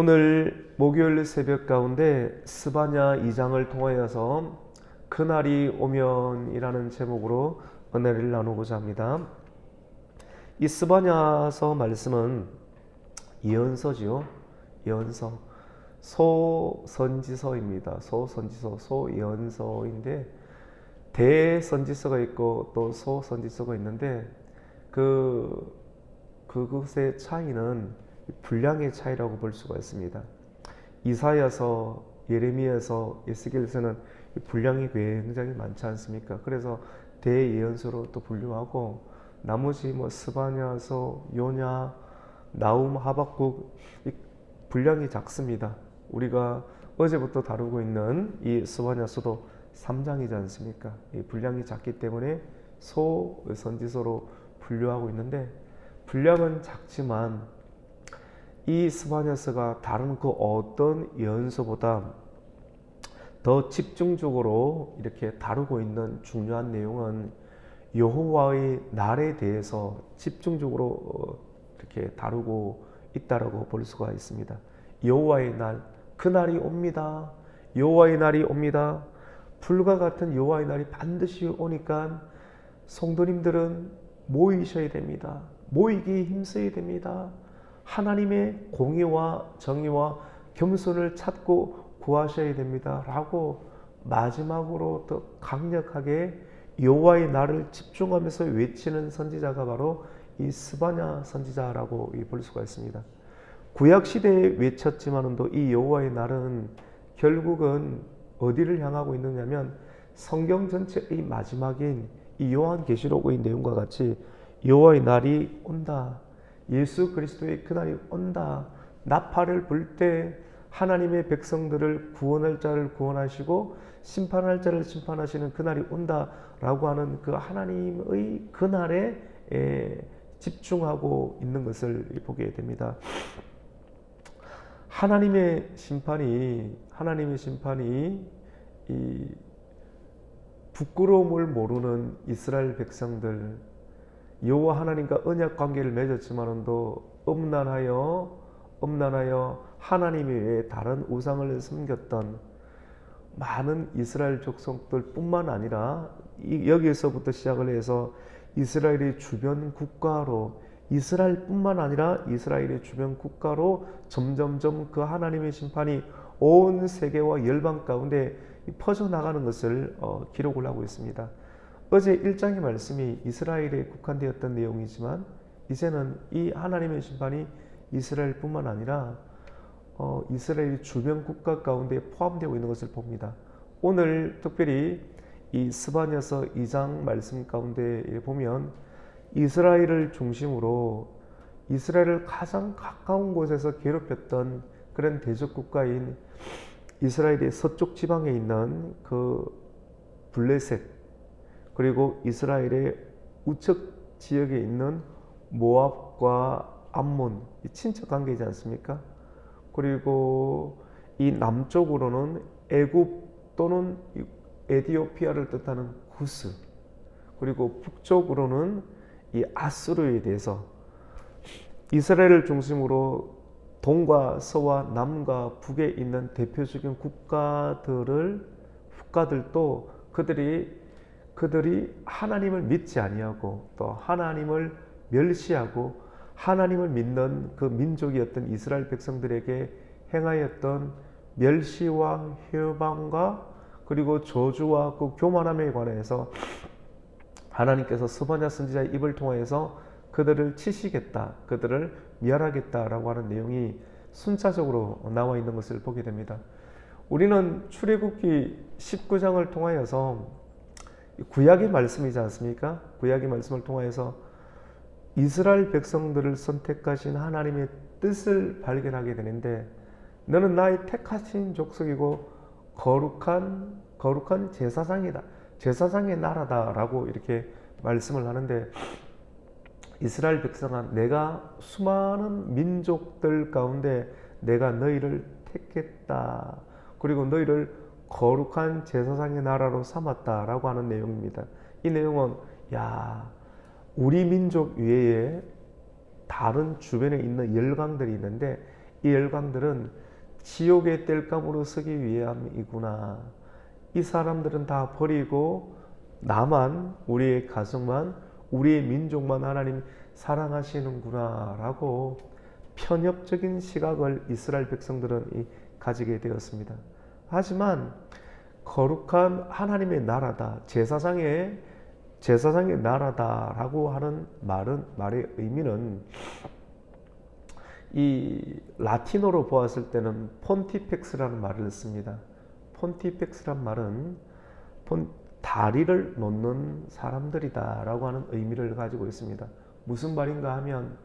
오늘 목요일 새벽 가운데 스바냐 2장을 통하여서 그날이 오면이라는 제목으로 은혜를 나누고자 합니다. 이 스바냐서 말씀은 예언서지요. 예언서, 소선지서입니다. 소선지서, 소예언서인데 대선지서가 있고 또 소선지서가 있는데 그것의 차이는 분량의 차이라고 볼 수가 있습니다. 이사야서, 예레미야서, 에스겔서는 분량이 굉장히 많지 않습니까? 그래서 대예언서로 또 분류하고 나머지 스바냐서, 요냐, 나움, 하박국 분량이 작습니다. 우리가 어제부터 다루고 있는 이 스바냐서도 3장이지 않습니까? 이 분량이 작기 때문에 소선지서로 분류하고 있는데 분량은 작지만 이 스바냐서가 다른 그 어떤 예언서보다 더 집중적으로 이렇게 다루고 있는 중요한 내용은 여호와의 날에 대해서 집중적으로 이렇게 다루고 있다라고 볼 수가 있습니다. 여호와의 날, 그 날이 옵니다. 여호와의 날이 옵니다. 불과 같은 여호와의 날이 반드시 오니까 성도님들은 모이셔야 됩니다. 모이기 힘써야 됩니다. 하나님의 공의와 정의와 겸손을 찾고 구하셔야 됩니다. 라고 마지막으로 더 강력하게 여호와의 날을 집중하면서 외치는 선지자가 바로 이 스바냐 선지자라고 볼 수가 있습니다. 구약 시대에 외쳤지만도 이 여호와의 날은 결국은 어디를 향하고 있느냐면 성경 전체의 마지막인 이 요한계시록의 내용과 같이 여호와의 날이 온다. 예수 그리스도의 그날이 온다. 나팔을 불 때 하나님의 백성들을 구원할 자를 구원하시고 심판할 자를 심판하시는 그날이 온다라고 하는 그 하나님의 그날에 집중하고 있는 것을 보게 됩니다. 하나님의 심판이 이 부끄러움을 모르는 이스라엘 백성들, 여호와 하나님과 언약 관계를 맺었지만도 음란하여 하나님 외에 다른 우상을 섬겼던 많은 이스라엘 족속들뿐만 아니라 여기에서부터 시작을 해서 이스라엘의 주변 국가로, 이스라엘뿐만 아니라 이스라엘의 주변 국가로 점점점 그 하나님의 심판이 온 세계와 열방 가운데 퍼져나가는 것을 기록을 하고 있습니다. 어제 1장의 말씀이 이스라엘에 국한되었던 내용이지만 이제는 이 하나님의 심판이 이스라엘뿐만 아니라 이스라엘 주변 국가 가운데 포함되어 있는 것을 봅니다. 오늘 특별히 이 스바냐서 2장 말씀 가운데 보면 이스라엘을 중심으로 이스라엘을 가장 가까운 곳에서 괴롭혔던 그런 대적 국가인 이스라엘의 서쪽 지방에 있는 그 블레셋, 그리고 이스라엘의 우측 지역에 있는 모압과 암몬, 친척 관계이지 않습니까? 그리고 이 남쪽으로는 애굽 또는 에디오피아를 뜻하는 구스, 그리고 북쪽으로는 이 아수르에 대해서 이스라엘을 중심으로 동과 서와 남과 북에 있는 대표적인 국가들도 그들이 하나님을 믿지 아니하고 또 하나님을 멸시하고 하나님을 믿는 그 민족이었던 이스라엘 백성들에게 행하였던 멸시와 회방과 그리고 저주와 그 교만함에 관해서 하나님께서 스바냐 선지자의 입을 통하여서 그들을 치시겠다, 그들을 멸하겠다라고 하는 내용이 순차적으로 나와 있는 것을 보게 됩니다. 우리는 출애굽기 19장을 통하여서 구약의 말씀이지 않습니까? 구약의 말씀을 통하여서 이스라엘 백성들을 선택하신 하나님의 뜻을 발견하게 되는데, 너는 나의 택하신 족속이고 거룩한 제사장이다, 제사장의 나라다라고 이렇게 말씀을 하는데, 이스라엘 백성아, 내가 수많은 민족들 가운데 내가 너희를 택했다, 그리고 너희를 거룩한 제사장의 나라로 삼았다라고 하는 내용입니다. 이 내용은 우리 민족 외에 다른 주변에 있는 열강들이 있는데 이 열강들은 지옥의 땔감으로 서기 위함이구나. 이 사람들은 다 버리고 나만, 우리의 가정만, 우리의 민족만 하나님 사랑하시는구나 라고 편협적인 시각을 이스라엘 백성들은 가지게 되었습니다. 하지만 거룩한 하나님의 나라다, 제사장의 나라다라고 하는 말의 의미는 이 라틴어로 보았을 때는 폰티펙스라는 말을 씁니다. 폰티펙스란 말은 다리를 놓는 사람들이다라고 하는 의미를 가지고 있습니다. 무슨 말인가 하면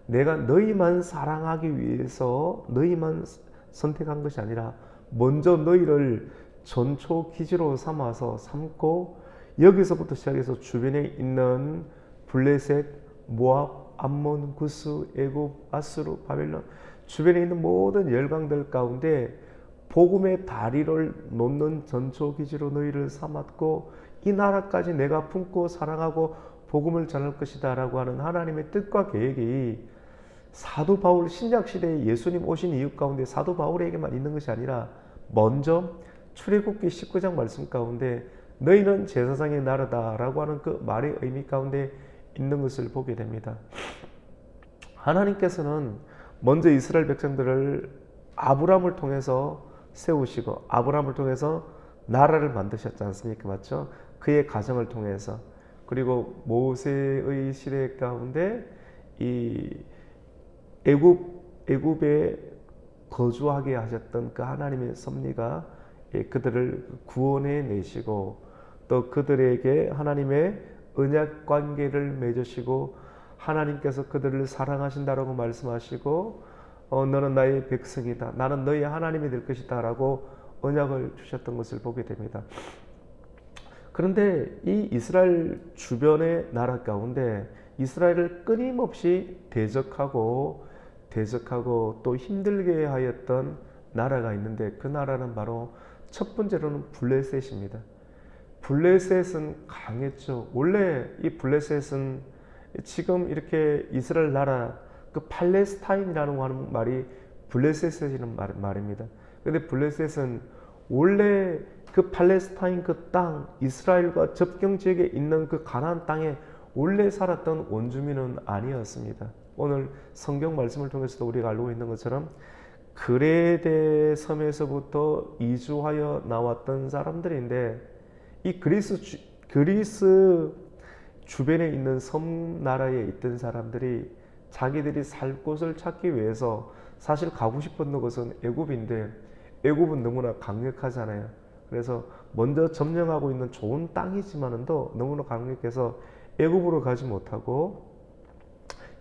내가 너희만 사랑하기 위해서 너희만 선택한 것이 아니라 먼저 너희를 전초 기지로 삼고 여기서부터 시작해서 주변에 있는 블레셋, 모압, 암몬, 구스, 애굽, 아수르, 바벨론 주변에 있는 모든 열강들 가운데 복음의 다리를 놓는 전초 기지로 너희를 삼았고 이 나라까지 내가 품고 사랑하고 복음을 전할 것이다 라고 하는 하나님의 뜻과 계획이 사도 바울, 신약시대에 예수님 오신 이유 가운데 사도 바울에게만 있는 것이 아니라 먼저 출애굽기 19장 말씀 가운데 너희는 제사장의 나라다 라고 하는 그 말의 의미 가운데 있는 것을 보게 됩니다. 하나님께서는 먼저 이스라엘 백성들을 아브라함을 통해서 세우시고 아브라함을 통해서 나라를 만드셨지 않습니까? 맞죠? 그의 가정을 통해서 그리고 모세의 시대 가운데 이 애굽에 거주하게 하셨던 그 하나님의 섭리가 그들을 구원해 내시고 또 그들에게 하나님의 언약 관계를 맺으시고 하나님께서 그들을 사랑하신다라고 말씀하시고 너는 나의 백성이다. 나는 너의 하나님이 될 것이다 라고 언약을 주셨던 것을 보게 됩니다. 그런데 이 이스라엘 주변의 나라 가운데 이스라엘을 끊임없이 대적하고 또 힘들게 하였던 나라가 있는데 그 나라는 바로 첫 번째로는 블레셋입니다. 블레셋은 강했죠. 원래 이 블레셋은 지금 이렇게 이스라엘 나라 그 팔레스타인이라는 하는 말이 블레셋이라는 말입니다. 그런데 블레셋은 원래 그 팔레스타인 그 땅 이스라엘과 접경 지역에 있는 그 가나안 땅에 원래 살았던 원주민은 아니었습니다. 오늘 성경 말씀을 통해서도 우리가 알고 있는 것처럼 그레데 섬에서부터 이주하여 나왔던 사람들인데 이 그리스 주변에 있는 섬 나라에 있던 사람들이 자기들이 살 곳을 찾기 위해서 사실 가고 싶었던 곳은 애굽인데 애굽은 너무나 강력하잖아요. 그래서 먼저 점령하고 있는 좋은 땅이지만도 너무나 강력해서 애굽으로 가지 못하고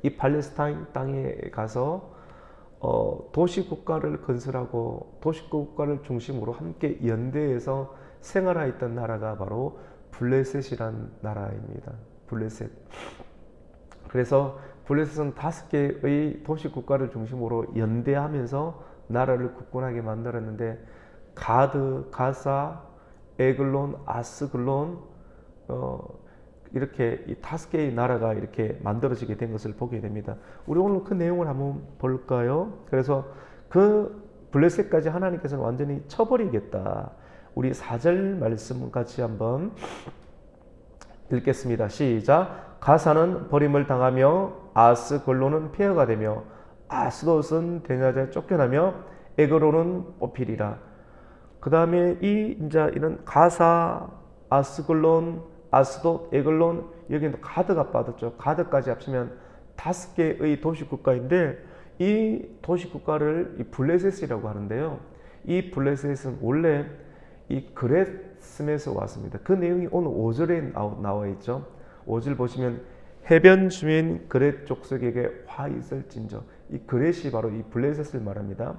이 팔레스타인 땅에 가서 도시국가를 건설하고 도시국가를 중심으로 함께 연대해서 생활하였던 나라가 바로 블레셋이란 나라입니다. 블레셋. 그래서 블레셋은 5개의 도시국가를 중심으로 연대하면서 나라를 굳건하게 만들었는데 가드, 가사, 에글론, 아스글론 이렇게 이 5개의 나라가 이렇게 만들어지게 된 것을 보게 됩니다. 우리 오늘 그 내용을 한번 볼까요? 그래서 그 블레셋까지 하나님께서는 완전히 쳐버리겠다. 우리 4절 말씀 같이 한번 읽겠습니다. 시작. 가사는 버림을 당하며 아스글론은 폐허가 되며 아스돗은 대낮에 쫓겨나며 에그론은 뽑히리라. 그 다음에 이런 가사, 아스글론, 아스돗, 에글론 여기는 가드가 빠졌죠. 가드까지 합치면 5개의 도시국가인데 이 도시국가를 이 블레셋이라고 하는데요. 이 블레셋은 원래 이 그렛섬에서 왔습니다. 그 내용이 오늘 5절에 나와 있죠. 5절 보시면 해변 주민 그렛 족속에게 화 있을진저. 이 그렛이 바로 이 블레셋을 말합니다.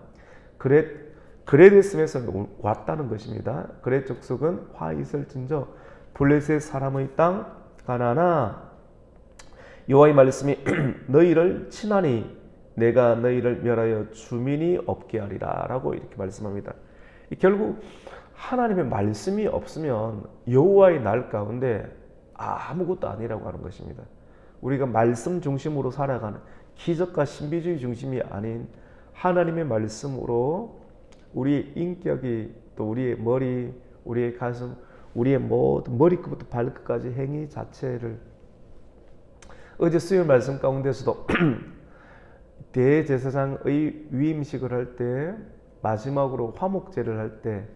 그렛섬에서 왔다는 것입니다. 그렛 족속은 화 있을진저. 블레셋 사람의 땅 가나나 여호와의 말씀이 너희를 치나니 내가 너희를 멸하여 주민이 없게 하리라 라고 이렇게 말씀합니다. 결국 하나님의 말씀이 없으면 여호와의 날 가운데 아무것도 아니라고 하는 것입니다. 우리가 말씀 중심으로 살아가는 기적과 신비주의 중심이 아닌 하나님의 말씀으로 우리의 인격이 또 우리의 머리, 우리의 가슴, 우리의 모든 머리끝부터 발끝까지 행위 자체를 어제 수요 말씀 가운데서도 대제사장의 위임식을 할 때 마지막으로 화목제를 할 때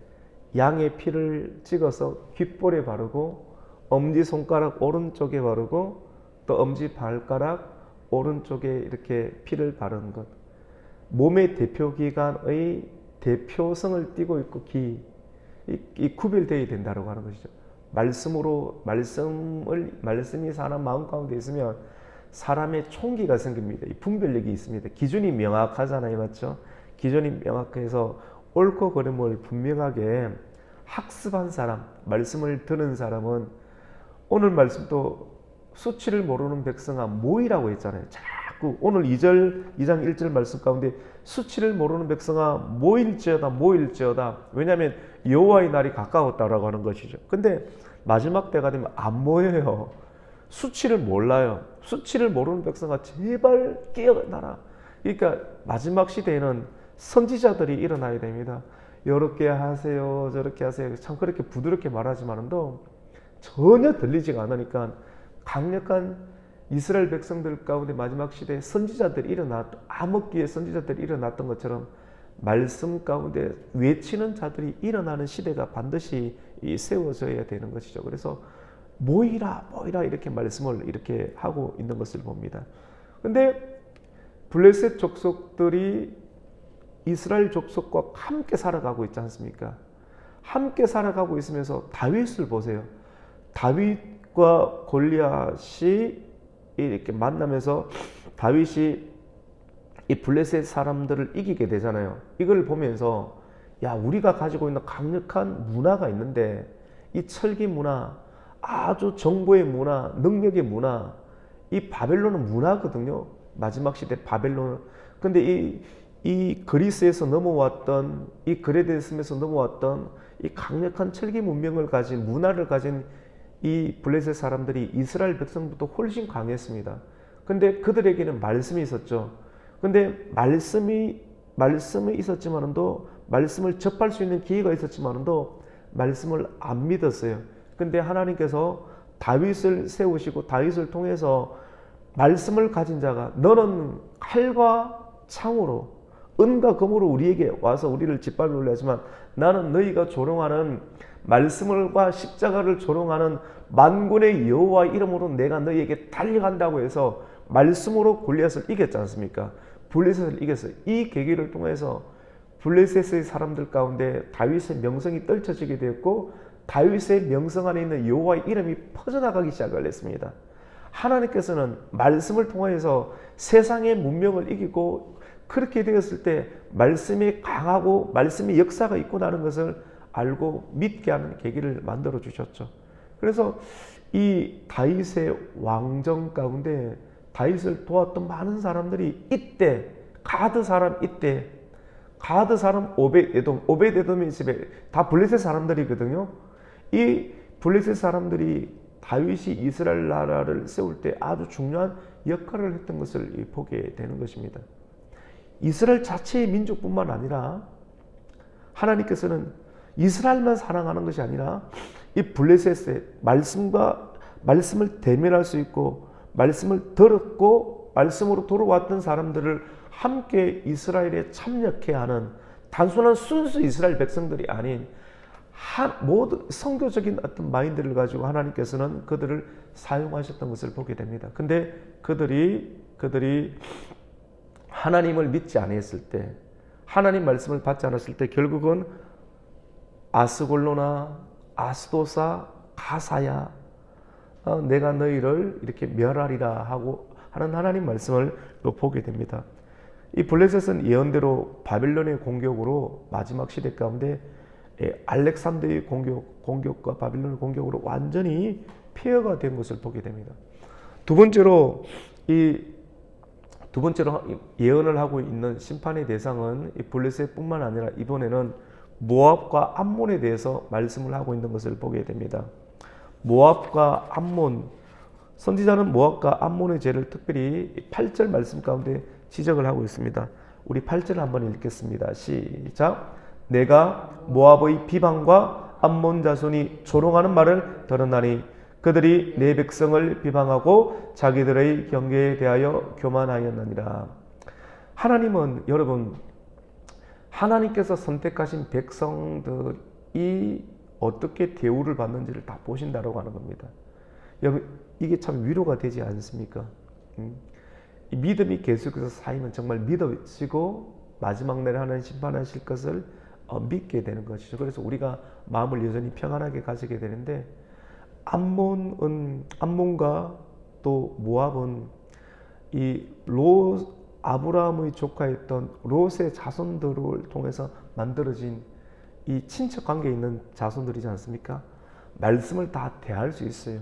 양의 피를 찍어서 귓볼에 바르고 엄지손가락 오른쪽에 바르고 또 엄지발가락 오른쪽에 이렇게 피를 바르는 것, 몸의 대표기관의 대표성을 띠고 있고 이 구별되어야 된다고 하는 것이죠. 말씀이 사람 마음 가운데 있으면 사람의 총기가 생깁니다. 이 분별력이 있습니다. 기준이 명확하잖아요, 맞죠? 기준이 명확해서 옳고 그름을 분명하게 학습한 사람, 말씀을 들은 사람은 오늘 말씀도 수치를 모르는 백성아 모이라고 했잖아요. 자꾸 오늘 2장 1절 말씀 가운데 수치를 모르는 백성아 모일지어다. 왜냐하면 여호와의 날이 가까웠다라고 하는 것이죠. 근데 마지막 때가 되면 안 모여요. 수치를 몰라요. 수치를 모르는 백성아 제발 깨어나라. 그러니까 마지막 시대에는 선지자들이 일어나야 됩니다. 이렇게 하세요, 저렇게 하세요. 참 그렇게 부드럽게 말하지만도 전혀 들리지가 않으니까 강력한 이스라엘 백성들 가운데 마지막 시대에 선지자들이 암흑기에 선지자들이 일어났던 것처럼 말씀 가운데 외치는 자들이 일어나는 시대가 반드시 세워져야 되는 것이죠. 그래서 모이라 이렇게 말씀을 이렇게 하고 있는 것을 봅니다. 근데 블레셋 족속들이 이스라엘 족속과 함께 살아가고 있지 않습니까? 함께 살아가고 있으면서 다윗을 보세요. 다윗과 골리앗이 이렇게 만나면서 다윗이 이 블레셋 사람들을 이기게 되잖아요. 이걸 보면서 야, 우리가 가지고 있는 강력한 문화가 있는데 이 철기 문화, 아주 정보의 문화, 능력의 문화, 이 바벨론은 문화거든요. 마지막 시대 바벨론. 근데 이 그리스에서 넘어왔던, 이 그레데스에서 넘어왔던 이 강력한 철기 문명을 가진, 문화를 가진 이 블레셋 사람들이 이스라엘 백성보다 훨씬 강했습니다. 근데 그들에게는 말씀이 있었죠. 근데 말씀이 있었지만도, 말씀을 접할 수 있는 기회가 있었지만도 말씀을 안 믿었어요. 근데 하나님께서 다윗을 세우시고 다윗을 통해서 말씀을 가진 자가 너는 칼과 창으로 은과 금으로 우리에게 와서 우리를 짓밟으려 하지만 나는 너희가 조롱하는 말씀과 십자가를 조롱하는 만군의 여호와 이름으로 내가 너희에게 달려간다고 해서 말씀으로 골리앗을 이겼지 않습니까? 블레셋을 이겼어요. 이 계기를 통해서 블레셋의 사람들 가운데 다윗의 명성이 떨쳐지게 되었고 다윗의 명성 안에 있는 여호와의 이름이 퍼져나가기 시작을 했습니다. 하나님께서는 말씀을 통해서 세상의 문명을 이기고 그렇게 되었을 때 말씀이 강하고 말씀의 역사가 있고 나는 것을 알고 믿게 하는 계기를 만들어 주셨죠. 그래서 이 다윗의 왕정 가운데 다윗을 도왔던 많은 사람들이 이때 가드 사람 오벳에돔의 집에 다 블레셋 사람들이거든요. 이 블레셋 사람들이 다윗이 이스라엘 나라를 세울 때 아주 중요한 역할을 했던 것을 보게 되는 것입니다. 이스라엘 자체의 민족뿐만 아니라 하나님께서는 이스라엘만 사랑하는 것이 아니라 이 블레셋의 말씀을 대면할 수 있고 말씀을 들었고 말씀으로 돌아왔던 사람들을 함께 이스라엘에 참여케 하는 단순한 순수 이스라엘 백성들이 아닌 모든 성교적인 어떤 마인드를 가지고 하나님께서는 그들을 사용하셨던 것을 보게 됩니다. 근데 그들이 하나님을 믿지 않았을 때, 하나님 말씀을 받지 않았을 때 결국은 아스골로나 아스도사 가사야 내가 너희를 이렇게 멸하리라 하고 하는 하나님 말씀을 또 보게 됩니다. 이 블레셋은 예언대로 바벨론의 공격으로 마지막 시대 가운데 알렉산더의 공격과 바빌론의 공격으로 완전히 폐허가 된 것을 보게 됩니다. 두 번째로 예언을 하고 있는 심판의 대상은 이 블레셋뿐만 아니라 이번에는 모압과 암몬에 대해서 말씀을 하고 있는 것을 보게 됩니다. 모압과 암몬, 선지자는 모압과 암몬의 죄를 특별히 8절 말씀 가운데 지적을 하고 있습니다. 우리 8절 한번 읽겠습니다. 시작. 내가 모압의 비방과 암몬 자손이 조롱하는 말을 들었나니 그들이 내 백성을 비방하고 자기들의 경계에 대하여 교만하였느니라. 하나님은 여러분, 하나님께서 선택하신 백성들이 어떻게 대우를 받는지를 다 보신다라고 하는 겁니다. 여러분, 이게 참 위로가 되지 않습니까? 이 믿음이 계속해서 쌓이면 정말 믿어지고 마지막 날 하나님 심판하실 것을 믿게 되는 것이죠. 그래서 우리가 마음을 여전히 평안하게 가지게 되는데, 암몬과 또 모압은 이 아브라함의 조카였던 롯의 자손들을 통해서 만들어진 이 친척 관계에 있는 자손들이지 않습니까? 말씀을 다 대할 수 있어요.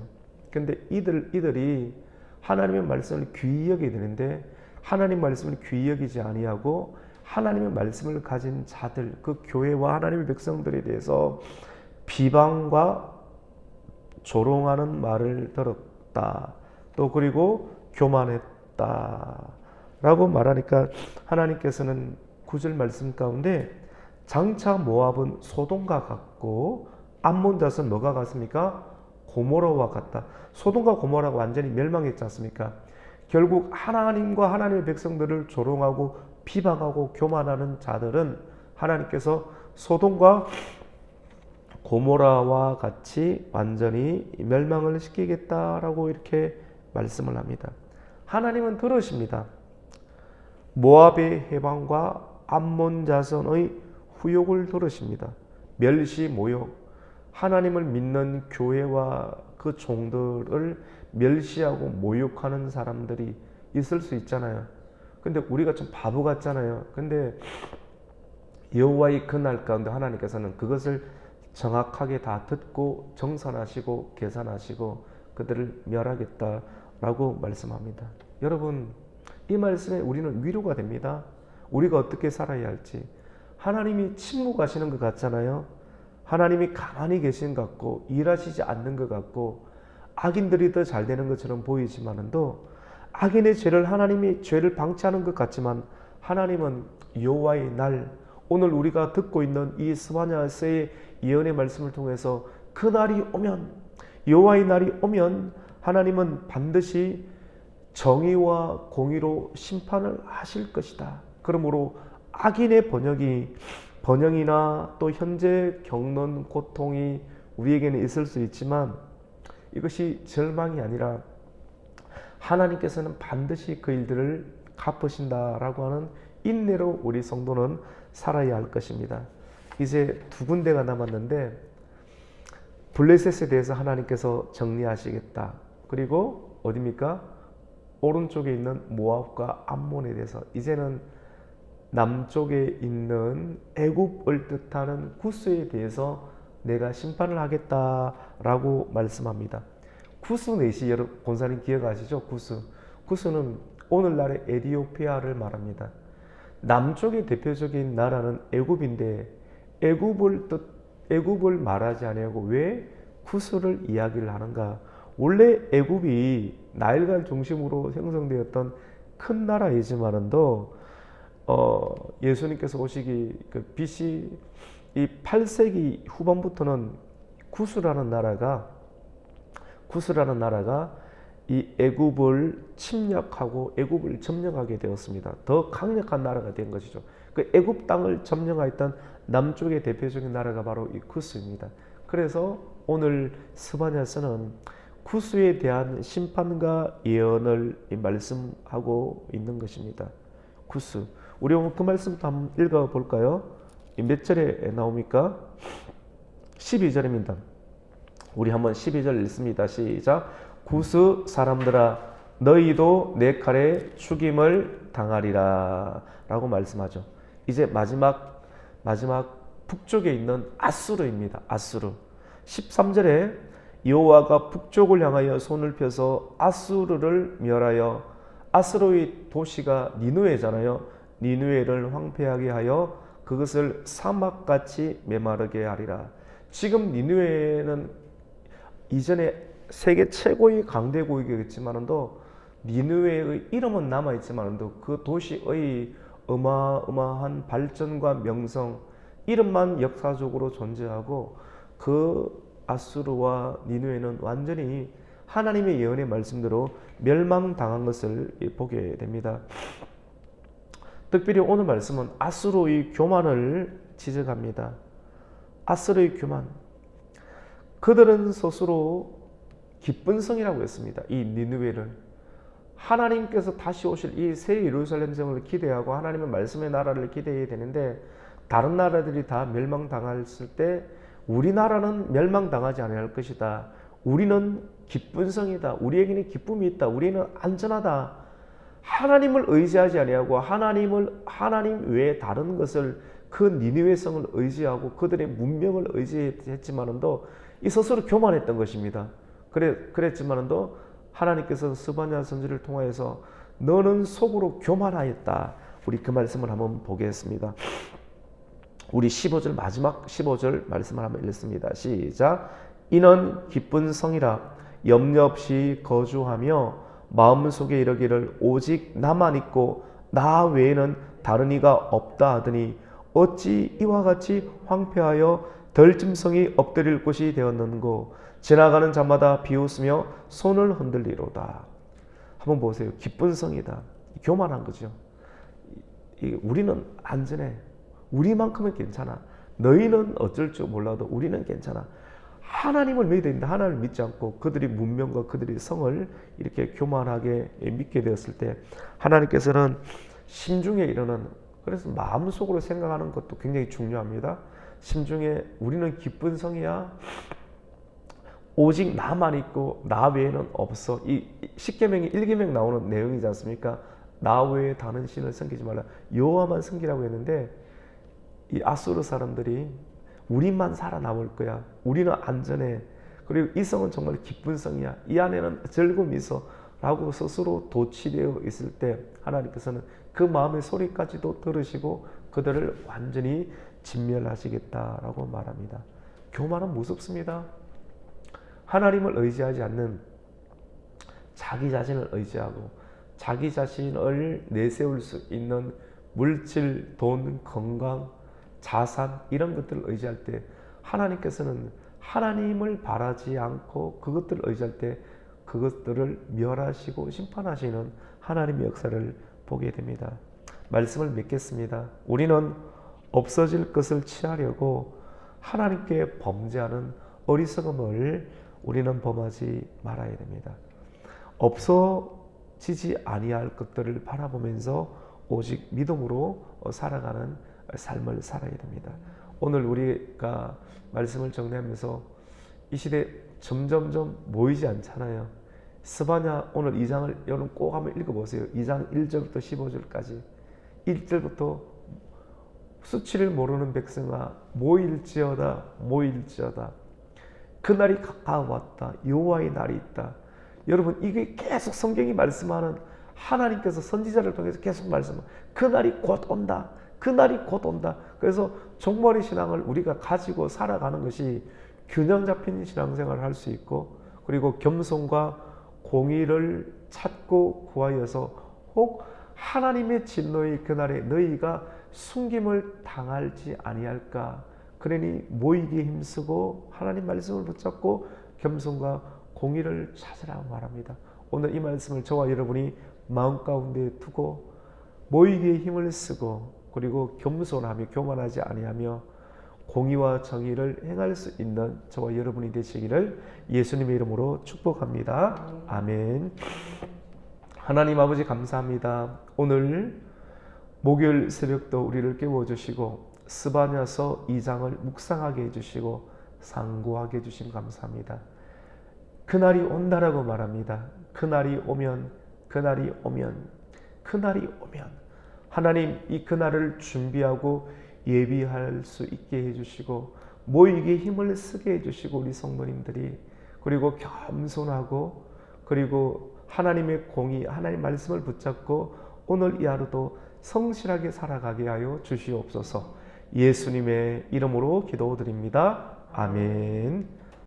근데 이들이 하나님의 말씀을 귀히 여기게 되는데, 하나님 말씀을 귀히 여기지 아니하고 하나님의 말씀을 가진 자들, 그 교회와 하나님의 백성들에 대해서 비방과 조롱하는 말을 들었다. 또 그리고 교만했다 라고 말하니까 하나님께서는 9절 말씀 가운데 장차 모압은 소돔과 같고 암몬 자손 뭐가 같습니까? 고모라와 같다. 소돔과 고모라가 완전히 멸망했지 않습니까? 결국 하나님과 하나님의 백성들을 조롱하고 비방하고 교만하는 자들은 하나님께서 소돔과 고모라와 같이 완전히 멸망을 시키겠다라고 이렇게 말씀을 합니다. 하나님은 들으십니다. 모압의 해방과 암몬 자손의 후욕을 들으십니다. 멸시 모욕, 하나님을 믿는 교회와 그 종들을 멸시하고 모욕하는 사람들이 있을 수 있잖아요. 근데 우리가 좀 바보 같잖아요. 근데 여호와의 그날 가운데 하나님께서는 그것을 정확하게 다 듣고 정산하시고 계산하시고 그들을 멸하겠다라고 말씀합니다. 여러분, 이 말씀에 우리는 위로가 됩니다. 우리가 어떻게 살아야 할지. 하나님이 침묵하시는 것 같잖아요. 하나님이 가만히 계신 것 같고 일하시지 않는 것 같고 악인들이 더 잘 되는 것처럼 보이지만도 악인의 죄를 하나님이 죄를 방치하는 것 같지만 하나님은 여호와의 날, 오늘 우리가 듣고 있는 이 스바냐서의 예언의 말씀을 통해서 그 날이 오면, 여호와의 날이 오면 하나님은 반드시 정의와 공의로 심판을 하실 것이다. 그러므로 악인의 번영이나 또 현재 겪는 고통이 우리에게는 있을 수 있지만 이것이 절망이 아니라 하나님께서는 반드시 그 일들을 갚으신다라고 하는 인내로 우리 성도는 살아야 할 것입니다. 이제 두 군데가 남았는데 블레셋에 대해서 하나님께서 정리하시겠다. 그리고 어디입니까? 오른쪽에 있는 모압과 암몬에 대해서 이제는 남쪽에 있는 애굽을 뜻하는 구스에 대해서 내가 심판을 하겠다라고 말씀합니다. 구스 넷이 여러분 권사님 기억하시죠? 구스는 오늘날의 에티오피아를 말합니다. 남쪽의 대표적인 나라는 애굽인데 애굽을 말하지 아니하고 왜 구스를 이야기를 하는가? 원래 애굽이 나일강 중심으로 형성되었던 큰 나라이지만도 예수님께서 오시기 BC 이 8세기 후반부터는 구스라는 나라가 이 애굽을 침략하고 애굽을 점령하게 되었습니다. 더 강력한 나라가 된 것이죠. 그 애굽 땅을 점령하였던 남쪽의 대표적인 나라가 바로 이 구스입니다. 그래서 오늘 스바냐서는 구스에 대한 심판과 예언을 말씀하고 있는 것입니다. 구스. 우리 오늘 그 말씀부터 한번 읽어볼까요? 몇 절에 나옵니까? 12절입니다. 우리 한번 12절 읽습니다. 시작. 구스 사람들아 너희도 내 칼에 죽임을 당하리라 라고 말씀하죠. 이제 마지막 북쪽에 있는 아수르입니다. 아수르. 13절에 여호와가 북쪽을 향하여 손을 펴서 아수르를 멸하여, 아수르의 도시가 니느웨잖아요. 니느웨를 황폐하게 하여 그것을 사막같이 메마르게 하리라. 지금 니느웨는 이전에 세계 최고의 강대국이겠지만도 니느웨의 이름은 남아있지만도 그 도시의 어마어마한 발전과 명성, 이름만 역사적으로 존재하고 그 아수르와 니느웨는 완전히 하나님의 예언의 말씀대로 멸망당한 것을 보게 됩니다. 특별히 오늘 말씀은 아수르의 교만을 지적합니다. 아수르의 교만. 그들은 스스로 기쁜 성이라고 했습니다. 이 니느웨를. 하나님께서 다시 오실 이 새 예루살렘 성을 기대하고 하나님의 말씀의 나라를 기대해야 되는데 다른 나라들이 다 멸망당했을 때 우리나라는 멸망당하지 않을 것이다. 우리는 기쁜 성이다. 우리에게는 기쁨이 있다. 우리는 안전하다. 하나님을 의지하지 아니하고 하나님 외에 다른 것을 그 니느웨 성을 의지하고 그들의 문명을 의지했지만도 이 스스로 교만했던 것입니다. 그랬지만도 하나님께서 스바냐 선지를 통하여서 너는 속으로 교만하였다. 우리 그 말씀을 한번 보겠습니다. 우리 15절 마지막 15절 말씀을 한번 읽습니다. 시작. 이는 기쁜 성이라 염려 없이 거주하며 마음속에 이르기를 오직 나만 있고 나 외에는 다른 이가 없다 하더니 어찌 이와 같이 황폐하여 덜짐승이 엎드릴 곳이 되었는고 지나가는 자마다 비웃으며 손을 흔들리로다. 한번 보세요. 기쁜 성이다. 교만한 거죠. 우리는 안전해. 우리만큼은 괜찮아. 너희는 어쩔 줄 몰라도 우리는 괜찮아. 하나님을 믿어야 된다. 하나님을 믿지 않고 그들이 문명과 그들이 성을 이렇게 교만하게 믿게 되었을 때 하나님께서는 심중에 이르는, 그래서 마음속으로 생각하는 것도 굉장히 중요합니다. 심중에 우리는 기쁜 성이야. 오직 나만 있고 나 외에는 없어. 이 십계명이 1계명 나오는 내용이지 않습니까? 나 외에 다른 신을 섬기지 말라. 여호와만 섬기라고 했는데 이 아수르 사람들이 우리만 살아남을 거야. 우리는 안전해. 그리고 이 성은 정말 기쁜 성이야. 이 안에는 즐거움이 있어. 라고 스스로 도취되어 있을 때 하나님께서는 그 마음의 소리까지도 들으시고 그들을 완전히 진멸하시겠다라고 말합니다. 교만은 무섭습니다. 하나님을 의지하지 않는 자기 자신을 의지하고 자기 자신을 내세울 수 있는 물질, 돈, 건강, 자산 이런 것들을 의지할 때 하나님께서는 하나님을 바라지 않고 그것들을 의지할 때 그것들을 멸하시고 심판하시는 하나님의 역사를 보게 됩니다. 말씀을 맺겠습니다. 우리는 없어질 것을 취하려고 하나님께 범죄하는 어리석음을 우리는 범하지 말아야 됩니다. 없어지지 아니할 것들을 바라보면서 오직 믿음으로 살아가는 삶을 살아야 됩니다. 오늘 우리가 말씀을 정리하면서 이 시대 점점점 모이지 않잖아요. 스바냐 오늘 2장을 여러분 꼭 한번 읽어보세요. 2장 1절부터 15절까지 1절부터 수치를 모르는 백성아 모일지어다 모일지어다 그날이 가까워왔다. 여호와의 날이 있다. 여러분 이게 계속 성경이 말씀하는 하나님께서 선지자를 통해서 계속 말씀하는 그날이 곧 온다. 그날이 곧 온다. 그래서 종말의 신앙을 우리가 가지고 살아가는 것이 균형 잡힌 신앙생활을 할 수 있고 그리고 겸손과 공의를 찾고 구하여서 혹 하나님의 진노의 그날에 너희가 숨김을 당할지 아니할까. 그러니 모이기에 힘쓰고 하나님 말씀을 붙잡고 겸손과 공의를 찾으라고 말합니다. 오늘 이 말씀을 저와 여러분이 마음 가운데 두고 모이기에 힘을 쓰고 그리고 겸손하며 교만하지 아니하며 공의와 정의를 행할 수 있는 저와 여러분이 되시기를 예수님의 이름으로 축복합니다. 아멘. 하나님 아버지 감사합니다. 오늘 목요일 새벽도 우리를 깨워주시고 스바냐서 2장을 묵상하게 해주시고 상고하게 해주심 감사합니다. 그날이 온다라고 말합니다. 그날이 오면 그날이 오면 그날이 오면 하나님 이 그날을 준비하고 예비할 수 있게 해주시고 모이기에 힘을 쓰게 해주시고 우리 성도님들이 그리고 겸손하고 그리고 하나님의 공의 하나님 말씀을 붙잡고 오늘 이 하루도 성실하게 살아가게 하여 주시옵소서. 예수님의 이름으로 기도드립니다. 아멘.